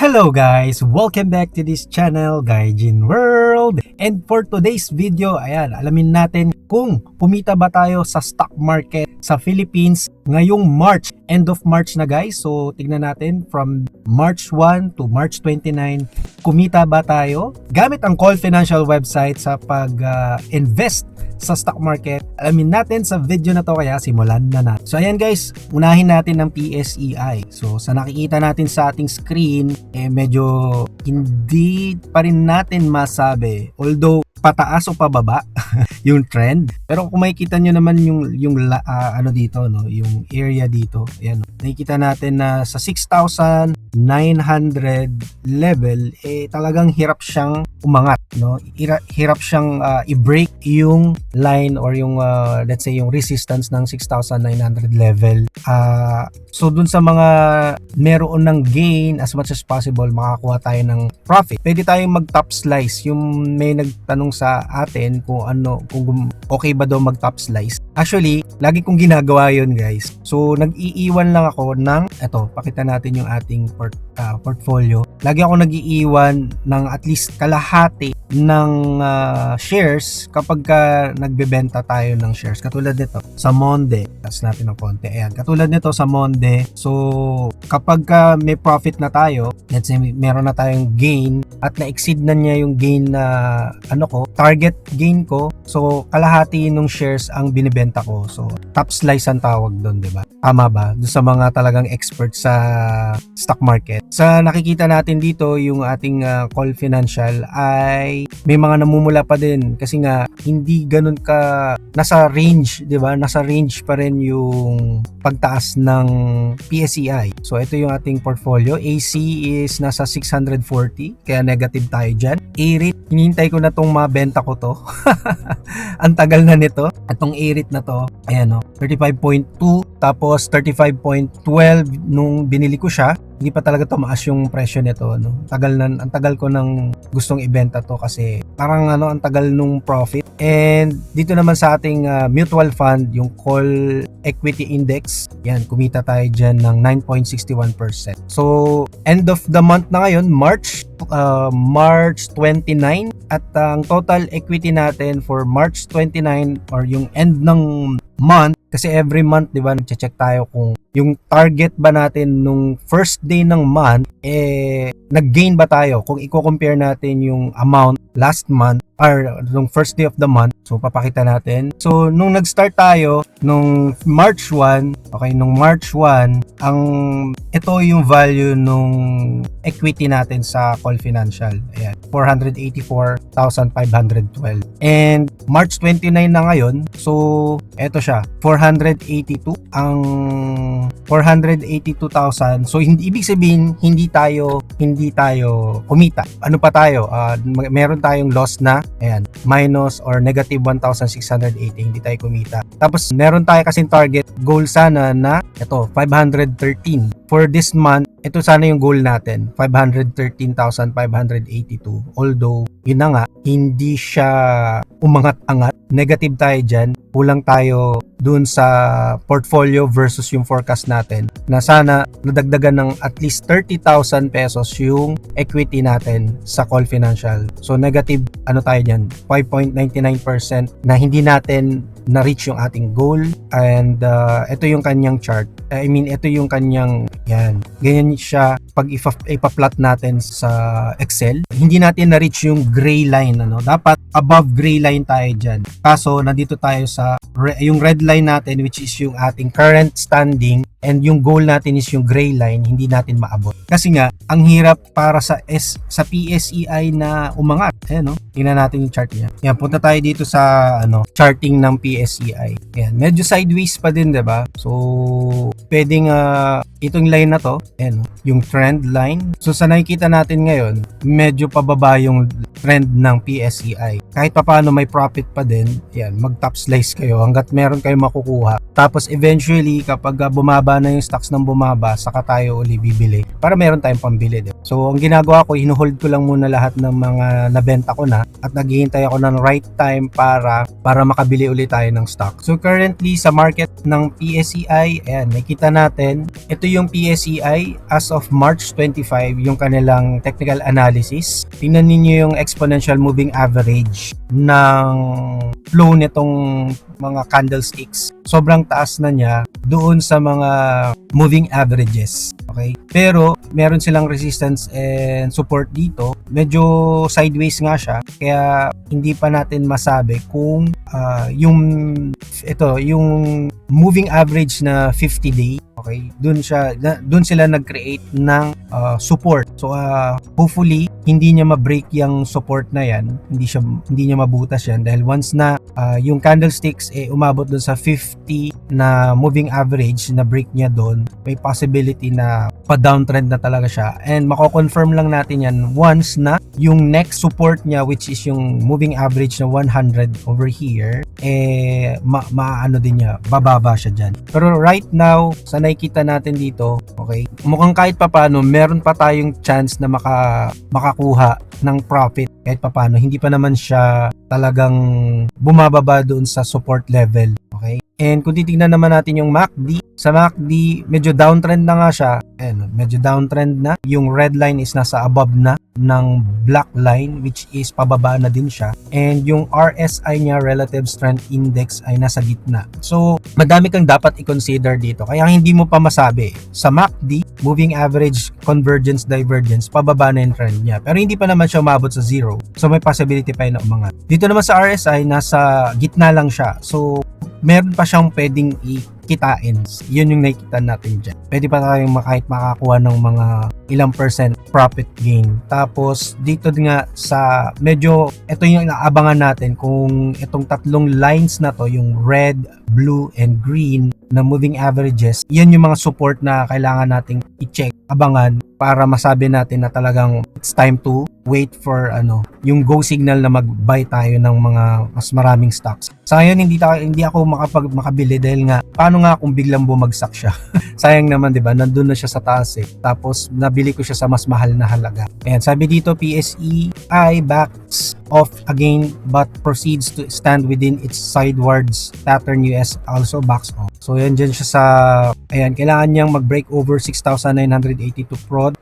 Hello guys! Welcome back to this channel, Gaijin World! And for today's video, ayan, alamin natin kung kumita ba tayo sa stock market sa Philippines ngayong March. End of March na guys. So tignan natin from March 1 to March 29, kumita ba tayo? Gamit ang Call Financial website sa pag-invest sa stock market. Alamin natin sa video na to, kaya simulan na natin. So ayan guys, unahin natin ng PSEI. So sa nakikita natin sa ating screen, medyo hindi pa rin natin masabi. Although pataas o pababa yung trend. Pero kung makikita nyo naman yung ano dito, no, yung area dito, ayan, nakikita natin na sa 6,900 level, talagang hirap siyang umangat, no? Hirap siyang i-break yung line or yung let's say yung resistance ng 6,900 level. So dun sa mga meron ng gain, as much as possible makakuha tayo ng profit. Pwede tayong mag-top slice. Yung may nagtanong sa atin kung okay ba daw mag-top slice. Actually, lagi kong ginagawa yun guys. So nag-iiwan lang ako ng, eto, pakita natin yung ating portfolio. Lagi ako nag-iiwan ng at least kalahati ng shares kapag nagbebenta tayo ng shares. Katulad nito sa Monde, tas natin ng konti. Ayan, katulad nito sa Monde. So kapag may profit na tayo, let's say meron na tayong gain at na-exceed na niya yung gain na target gain ko. So kalahati ng shares ang binibenta ko. So top slice ang tawag doon, 'di ba? Tama ba? Doon sa mga talagang expert sa stock market. Sa nakikita natin dito, yung ating Call Financial ay may mga namumula pa din kasi nga hindi ganun ka nasa range, 'di ba? Nasa range pa rin yung pagtaas ng PSEI. So ito yung ating portfolio. AC is nasa 640, kaya negative tayo diyan. A-rate, hinihintay ko na tong mabenta ko to. Ang tagal na nito. Itong A-rate na to, ayan, 35.2 tapos 35.12 nung binili ko siya. Hindi pa talaga tumaas yung presyo nito, no. Ang tagal ko nang gustong ibenta to kasi parang ang tagal nung profit. And dito naman sa ating mutual fund, yung Call Equity Index, yan, kumita tayo diyan ng 9.61%. So end of the month na ngayon, March 29, at ang total equity natin for March 29 or yung end ng month, kasi every month, di ba, nagche-check tayo kung yung target ba natin nung first day ng month, nag-gain ba tayo? Kung i-compare natin yung amount last month or nung first day of the month, so papakita natin. So nung nag-start tayo nung March 1, nung March 1, ito yung value nung equity natin sa Call Financial. Ayan, 484,512. And March 29 na ngayon, so eto siya, 482 ang 482,000. So ibig sabihin hindi tayo kumita. Ano pa tayo? Meron tayong loss na, ayan, minus or negative 1,680, hindi tayo kumita. Tapos meron tayo kasing target goal sana na ito, 513. For this month, ito sana yung goal natin, 513,582. Although, yun na nga, hindi siya umangat-angat. Negative tayo dyan. Kulang tayo dun sa portfolio versus yung forecast natin na sana nadagdagan ng at least 30,000 pesos yung equity natin sa Call Financial. So negative, tayo dyan, 5.99% na hindi natin na-reach yung ating goal. And ito yung kanyang chart. Ito yung kanyang, yan, ganyan siya pag ipa-plot natin sa Excel. Hindi natin na-reach yung gray line, dapat above gray line tayo dyan. Kaso nandito tayo sa yung red line natin, which is yung ating current standing, and yung goal natin is yung gray line, hindi natin maabot. Kasi nga, ang hirap para sa PSEI na umangat. Ayan, tingnan natin yung chart niya. Yan, punta tayo dito sa charting ng PSEI. Ayan, medyo sideways pa din, 'di ba? So pwedeng itong line na to, ayan, yung trend line. So sa nakikita natin ngayon, medyo pababa yung trend ng PSEI. Kahit pa paano may profit pa din, ayan, mag top slice kayo hanggat meron kayong makukuha. Tapos eventually kapag bumaba bumaba na yung stocks ng bumaba, saka tayo uli bibili para meron tayong pambili. So ang ginagawa ko, hinuhold ko lang muna lahat ng mga nabenta ko na at naghihintay ako ng right time para makabili ulit tayo ng stock. So currently sa market ng PSEI, ayan, nakita natin, ito yung PSEI as of March 25, yung kanilang technical analysis. Tingnan niyo yung exponential moving average ng flow nitong mga candlesticks. Sobrang taas na niya doon sa mga moving averages. Okay? Pero meron silang resistance and support dito. Medyo sideways nga siya. Kaya hindi pa natin masabi kung yung moving average na 50-day, okay? Doon sila nag-create ng support. So hopefully hindi niya ma-break yung support na yan. Hindi niya mabutas yan dahil once na yung candlesticks umabot doon sa 50 na moving average na break niya doon, may possibility na pa-downtrend na talaga siya. And mako-confirm lang natin yan once na yung next support niya, which is yung moving average na 100 over here, maano din niya, bababa siya dyan. Pero right now, sa nakikita natin dito, okay, mukhang kahit papano, meron pa tayong chance na makakuha ng profit kahit papano. Hindi pa naman siya talagang bumababa doon sa support level. Okay? And kung titignan naman natin yung MACD, sa MACD, medyo downtrend na nga siya. Ayan, medyo downtrend na. Yung red line is nasa above na ng black line, which is pababa na din siya. And yung RSI niya, Relative Strength Index, ay nasa gitna. So, madami kang dapat i-consider dito. Kaya hindi mo pa masabi. Sa MACD, moving average, convergence, divergence, pababa na yung trend niya. Pero hindi pa naman siya umabot sa zero. So, may possibility pa yun na umangat. Dito naman sa RSI, nasa gitna lang siya. So, meron pa siyang pwedeng kitain. Yun yung nakikita natin dyan. Pwede pa tayong kahit makakuha ng mga ilang percent profit gain. Tapos dito nga sa medyo, ito yung inaabangan natin kung itong tatlong lines na to, yung red, blue, and green na moving averages, yan yung mga support na kailangan nating i-check, abangan para masabi natin na talagang it's time to wait for yung go signal na mag-buy tayo ng mga mas maraming stocks. Sa ngayon hindi ako makabili dahil nga paano nga kung biglang bumagsak siya. Sayang naman, 'di ba? Nandun na siya sa taas eh. Tapos nabili ko siya sa mas mahal na halaga. Ayan, sabi dito PSEI backs off again but proceeds to stand within its sidewards pattern. US also backs off. So yan dyan siya sa, ayan, kailangan niyang mag-break over 6,980 to prod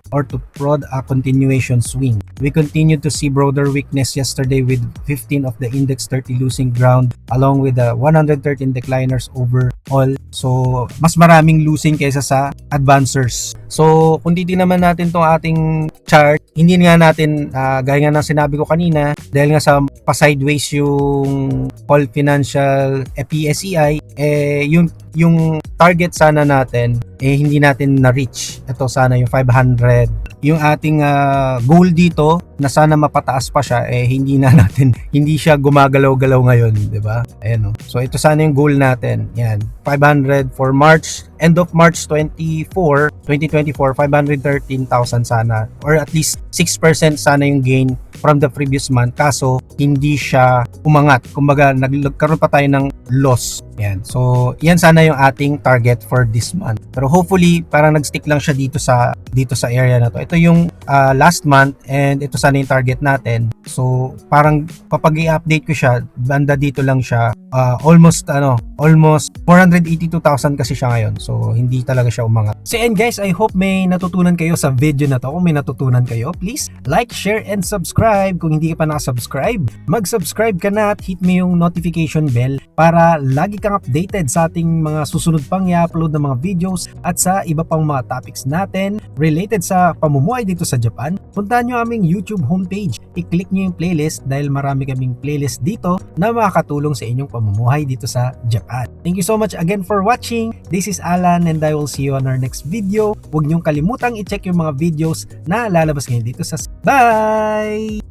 a continuation swing. We continue to see broader weakness yesterday with 15 of the index 30 losing ground along with the 113 decliners overall. So mas maraming losing kaysa sa advancers. So kung titignan naman natin tong ating chart, hindi nga natin gaya nga ng sinabi ko kanina, dahil nga sa pa-sideways yung All Financial PSEI, yung target sana natin hindi natin na-reach. Ito sana yung 500. Yung ating goal dito na sana mapataas pa siya, hindi siya gumagalaw-galaw ngayon, 'di ba? Ayan, so ito sana yung goal natin. Yan, 500 for March, end of March 2024, 513,000 sana, or at least 6% sana yung gain from the previous month. Kaso hindi siya umangat. Kumbaga nagkaroon pa tayo ng loss. Yan. So yan sana yung ating target for this month. Pero hopefully parang nagstick lang siya dito sa area na to. Ito yung last month and ito sana yung target natin. So parang kapag i-update ko siya, banda dito lang siya. Almost 482,000 kasi siya ngayon. So hindi talaga siya umangat. So and guys, I hope may natutunan kayo sa video na to. Kung may natutunan kayo, please like, share, and subscribe. Kung hindi ka pa nakasubscribe, mag-subscribe ka na at hit mo yung notification bell para lagi kang updated sa ating mga susunod pang i-upload na mga videos at sa iba pang mga topics natin related sa pamumuhay dito sa Japan. Puntahan nyo aming YouTube homepage. I-click nyo yung playlist dahil marami kaming playlist dito na makakatulong sa inyong pamumuhay dito sa Japan. Thank you so much again for watching. This is Alan and I will see you on our next video. Huwag nyong kalimutang i-check yung mga videos na lalabas ngayon dito sa... Bye!